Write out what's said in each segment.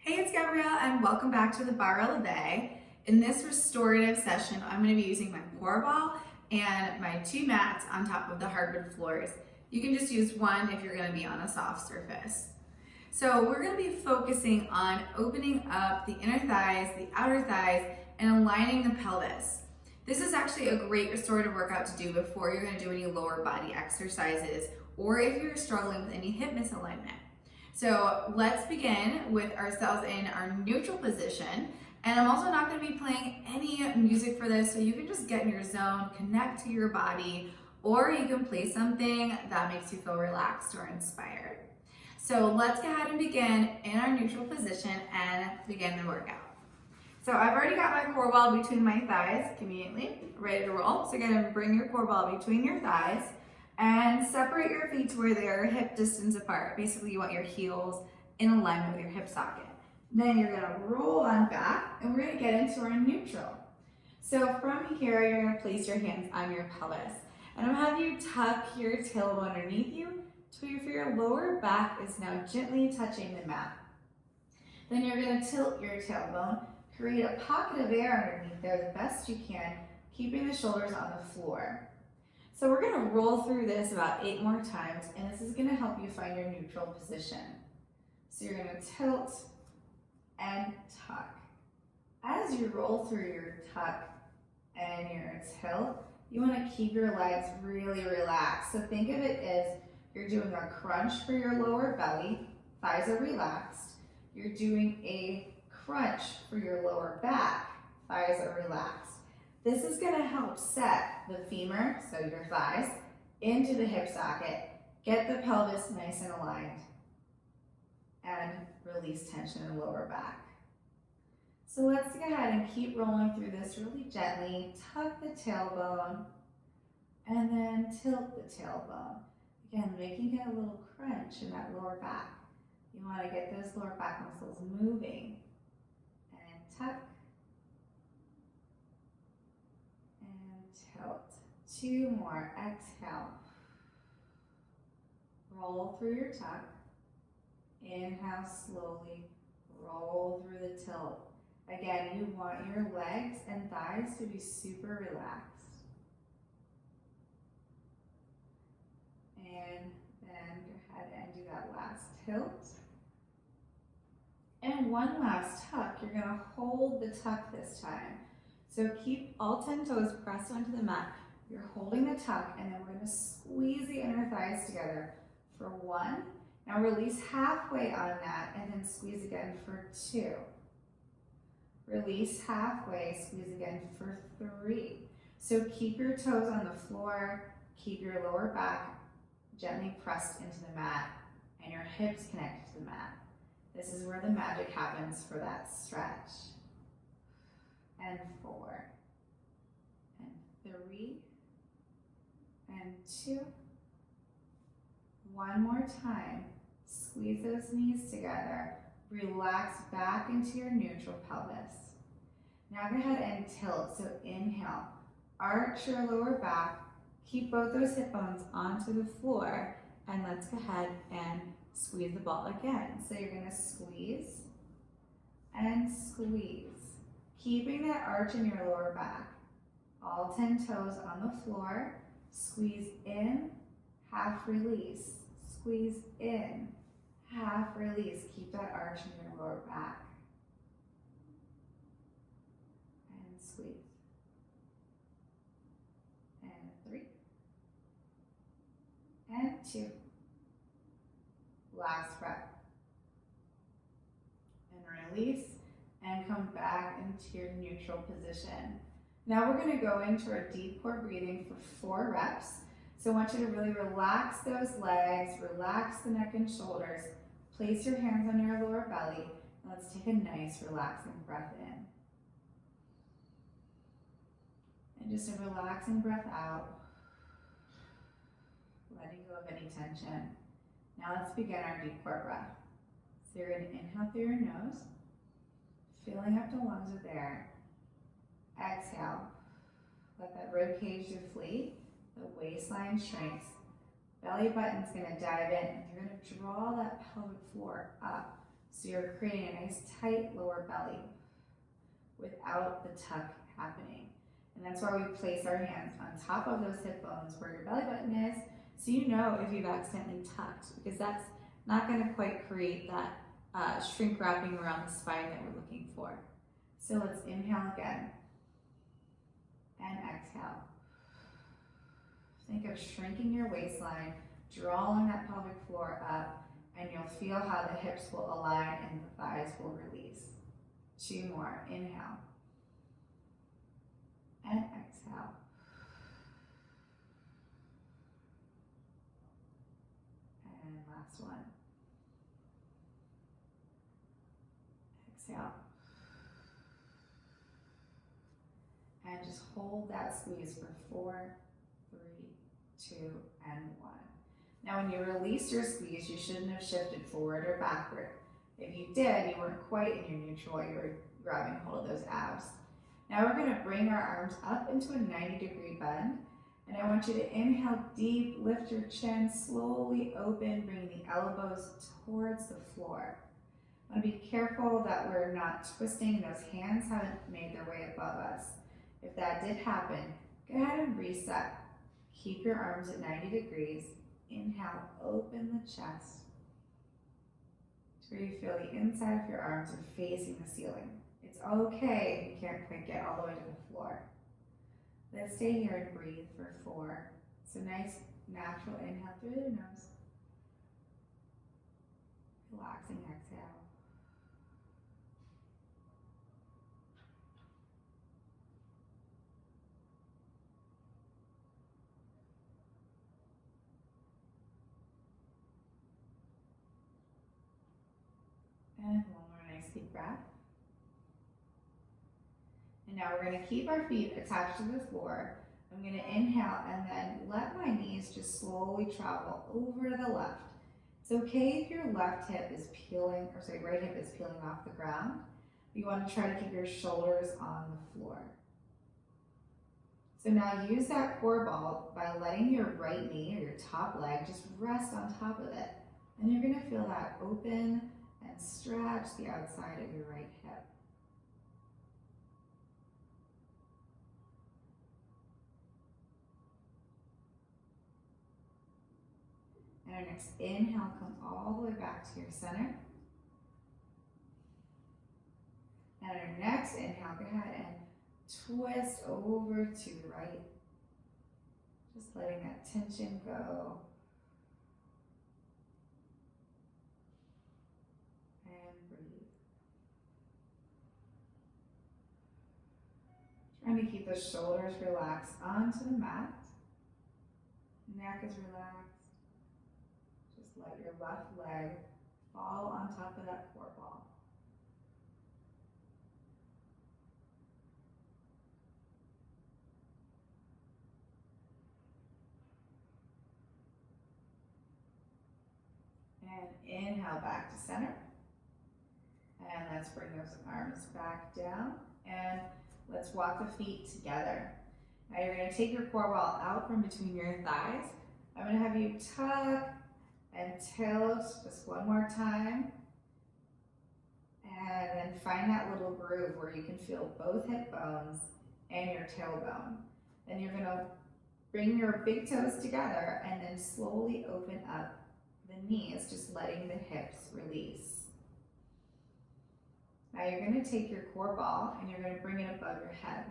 Hey, it's Gabrielle and welcome back to the Barre. In this restorative session, I'm going to be using my core ball and my two mats on top of the hardwood floors. You can just use one if you're going to be on a soft surface. So we're going to be focusing on opening up the inner thighs, the outer thighs, and aligning the pelvis. This is actually a great restorative workout to do before you're going to do any lower body exercises or if you're struggling with any hip misalignment. So let's begin with ourselves in our neutral position. And I'm also not going to be playing any music for this, so you can just get in your zone, connect to your body, or you can play something that makes you feel relaxed or inspired. So let's go ahead and begin in our neutral position and begin the workout. So I've already got my core ball between my thighs conveniently, ready to roll. So again, bring your core ball between your thighs and separate your feet to where they're hip distance apart. Basically, you want your heels in alignment with your hip socket. Then you're gonna roll on back and we're gonna get into our neutral. So from here, you're gonna place your hands on your pelvis. And I'm gonna have you tuck your tailbone underneath you to where your lower back is now gently touching the mat. Then you're gonna tilt your tailbone, create a pocket of air underneath there the best you can, keeping the shoulders on the floor. So we're gonna roll through this about 8 more times, and this is gonna help you find your neutral position. So you're gonna tilt and tuck. As you roll through your tuck and your tilt, you wanna keep your legs really relaxed. So think of it as you're doing a crunch for your lower belly, thighs are relaxed. You're doing a crunch for your lower back, thighs are relaxed. This is going to help set the femur, so your thighs, into the hip socket, get the pelvis nice and aligned, and release tension in the lower back. So let's go ahead and keep rolling through this really gently. Tuck the tailbone, and then tilt the tailbone. Again, making it a little crunch in that lower back. You want to get those lower back muscles moving. And tuck. Tilt. 2 more. Exhale. Roll through your tuck. Inhale slowly. Roll through the tilt. Again, you want your legs and thighs to be super relaxed. And then go ahead and do that last tilt. And one last tuck. You're going to hold the tuck this time. So keep all 10 toes pressed onto the mat. You're holding the tuck, and then we're going to squeeze the inner thighs together for 1. Now release halfway on that, and then squeeze again for 2. Release halfway, squeeze again for 3. So keep your toes on the floor, keep your lower back gently pressed into the mat, and your hips connected to the mat. This is where the magic happens for that stretch. And 4, and 3, and 2. One more time. Squeeze those knees together. Relax back into your neutral pelvis. Now go ahead and tilt. So inhale, arch your lower back. Keep both those hip bones onto the floor, and let's go ahead and squeeze the ball again. So you're going to squeeze and squeeze. Keeping that arch in your lower back. All 10 toes on the floor. Squeeze in, half release. Squeeze in, half release. Keep that arch in your lower back. And squeeze. And 3. And 2. Last breath. And release. And come back into your neutral position. Now we're going to go into our deep core breathing for 4 reps. So I want you to really relax those legs, relax the neck and shoulders, place your hands on your lower belly, and let's take a nice relaxing breath in. And just a relaxing breath out, letting go of any tension. Now let's begin our deep core breath. So you're going to inhale through your nose, filling up the lungs with air. Exhale. Let that rib cage deflate. The waistline shrinks. Belly button's going to dive in, and you're going to draw that pelvic floor up. So you're creating a nice tight lower belly without the tuck happening. And that's why we place our hands on top of those hip bones where your belly button is, so you know if you've accidentally tucked, because that's not going to quite create that shrink wrapping around the spine that we're looking for. So let's inhale again and exhale. Think of shrinking your waistline, drawing that pelvic floor up, and you'll feel how the hips will align and the thighs will release. 2 more. Inhale and exhale. And last one. Exhale. And just hold that squeeze for 4, 3, 2, and 1. Now when you release your squeeze, you shouldn't have shifted forward or backward. If you did, you weren't quite in your neutral, you were grabbing hold of those abs. Now we're going to bring our arms up into a 90-degree bend, and I want you to inhale deep, lift your chin, slowly open, bring the elbows towards the floor. I want to be careful that we're not twisting, those hands haven't made their way above us. If that did happen, go ahead and reset. Keep your arms at 90 degrees. Inhale, open the chest to where you feel the inside of your arms are facing the ceiling. It's okay if you can't quite get all the way to the floor. Let's stay here and breathe for 4. So nice, natural inhale through the nose. Relaxing exhale. And one more nice deep breath. And now we're going to keep our feet attached to the floor. I'm going to inhale and then let my knees just slowly travel over to the left. It's okay if your left hip is peeling, or sorry, right hip is peeling off the ground. You want to try to keep your shoulders on the floor. So now use that core ball by letting your right knee or your top leg just rest on top of it. And you're going to feel that open and stretch the outside of your right hip. And our next inhale, come all the way back to your center. And our next inhale, go ahead and twist over to the right. Just letting that tension go. And breathe. Trying to keep the shoulders relaxed onto the mat. Neck is relaxed. Just let your left leg fall on top of that core ball. And inhale back to center. And let's bring those arms back down. And let's walk the feet together. Now you're going to take your core ball out from between your thighs. I'm going to have you tuck and tilt just one more time. And then find that little groove where you can feel both hip bones and your tailbone. Then you're going to bring your big toes together and then slowly open up the knees, just letting the hips release. Now you're going to take your core ball and you're going to bring it above your head.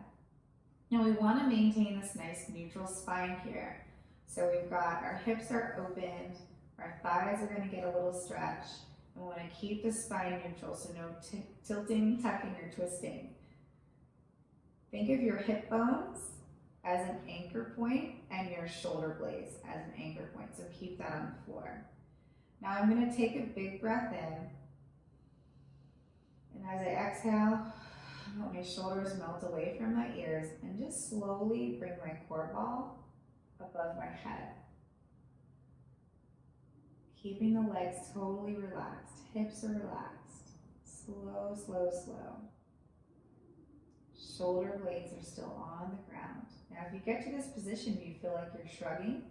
Now we want to maintain this nice neutral spine here. So we've got our hips are opened, our thighs are going to get a little stretch, and we want to keep the spine neutral, so no tilting, tucking, or twisting. Think of your hip bones as an anchor point and your shoulder blades as an anchor point, so keep that on the floor. Now I'm going to take a big breath in, and as I exhale, let my shoulders melt away from my ears and just slowly bring my core ball above my head. Keeping the legs totally relaxed, hips are relaxed. Slow, slow, slow. Shoulder blades are still on the ground. Now if you get to this position and you feel like you're shrugging,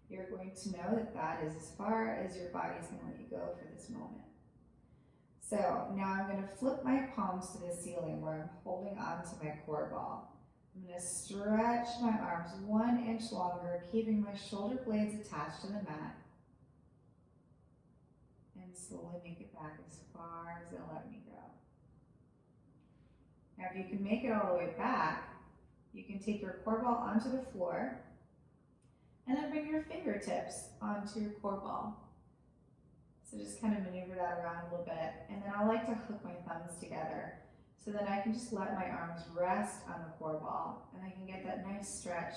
you're going to know that that is as far as your body's going to let you go for this moment. So now I'm going to flip my palms to the ceiling where I'm holding on to my core ball. I'm going to stretch my arms 1 inch longer, keeping my shoulder blades attached to the mat. And slowly make it back as far as it'll let me go. Now if you can make it all the way back, you can take your core ball onto the floor and then bring your fingertips onto your core ball. So just kind of maneuver that around a little bit. And then I like to hook my thumbs together so that I can just let my arms rest on the core ball and I can get that nice stretch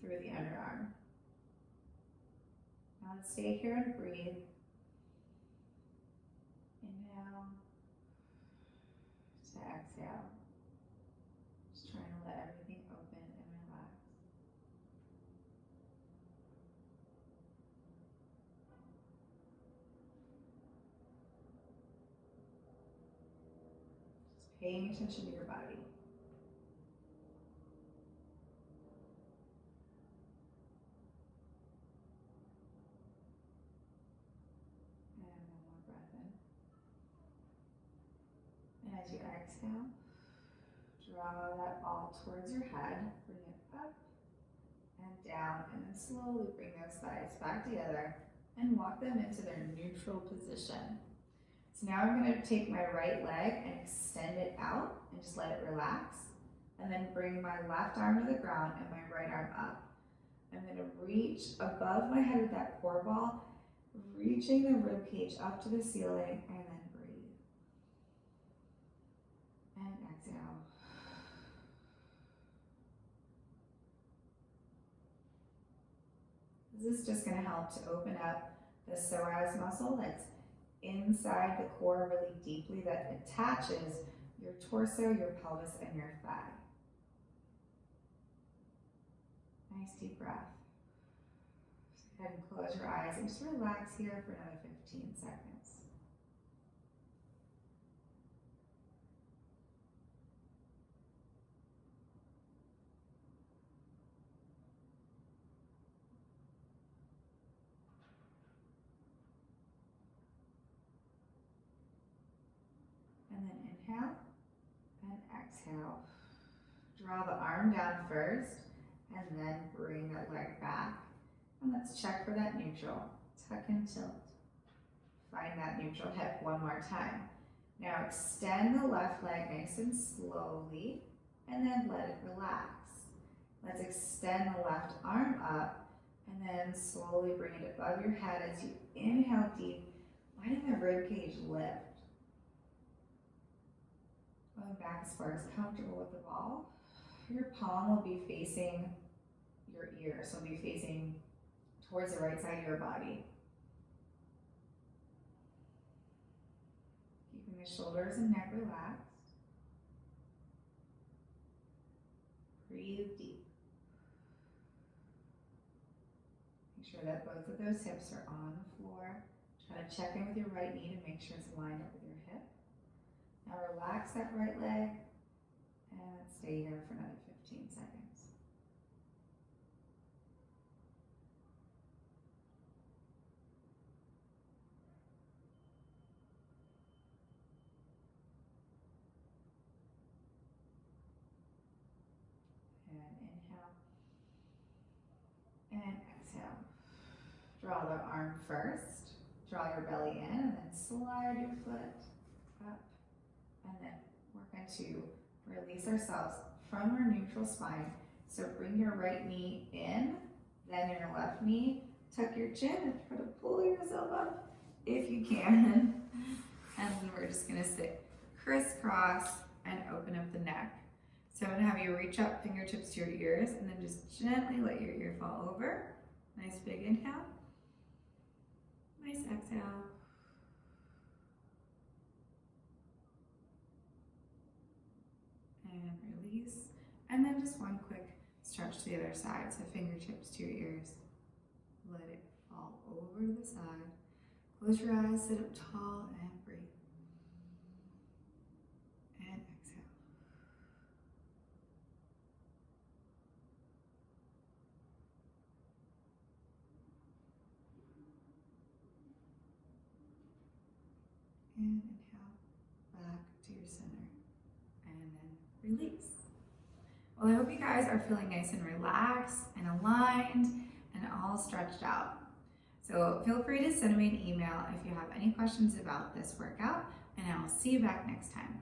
through the underarm. Now let's stay here and breathe. Inhale to exhale. Just trying to let everything open and relax. Just paying attention to your body. And one more breath in. And as you exhale, draw that ball towards your head, bring it up and down, and then slowly bring those thighs back together and walk them into their neutral position. So now I'm going to take my right leg and extend it out and just let it relax, and then bring my left arm to the ground and my right arm up. I'm going to reach above my head with that core ball, reaching the rib cage up to the ceiling, and then breathe. And exhale. This is just going to help to open up the psoas muscle that's inside the core really deeply, that attaches your torso, your pelvis, and your thigh. Nice deep breath. Go ahead and close your eyes and just relax here for another 15 seconds. And then inhale and exhale. Draw the arm down first and then bring that leg back. And let's check for that neutral. Tuck and tilt. Find that neutral hip one more time. Now extend the left leg nice and slowly and then let it relax. Let's extend the left arm up and then slowly bring it above your head as you inhale deep, letting the rib cage lift. Going back as far as comfortable with the ball. Your palm will be facing your ear, so it'll be facing towards the right side of your body. Keeping the shoulders and neck relaxed. Breathe deep. Make sure that both of those hips are on the floor. Try to check in with your right knee to make sure it's lined up with your hip. Now relax that right leg and stay here for another 15 seconds. And inhale and exhale. Draw the arm first. Draw your belly in and then slide your foot up. And then we're going to release ourselves from our neutral spine. So bring your right knee in, then your left knee, tuck your chin and try to pull yourself up if you can. And then we're just going to sit crisscross and open up the neck. So I'm going to have you reach up, fingertips to your ears, and then just gently let your ear fall over. Nice big inhale. Nice exhale. And release. And then just one quick stretch to the other side. So fingertips to your ears. Let it fall over to the side. Close your eyes, sit up tall, and breathe. And exhale. And inhale. release. Well, I hope you guys are feeling nice and relaxed and aligned and all stretched out. So feel free to send me an email if you have any questions about this workout, and I will see you back next time.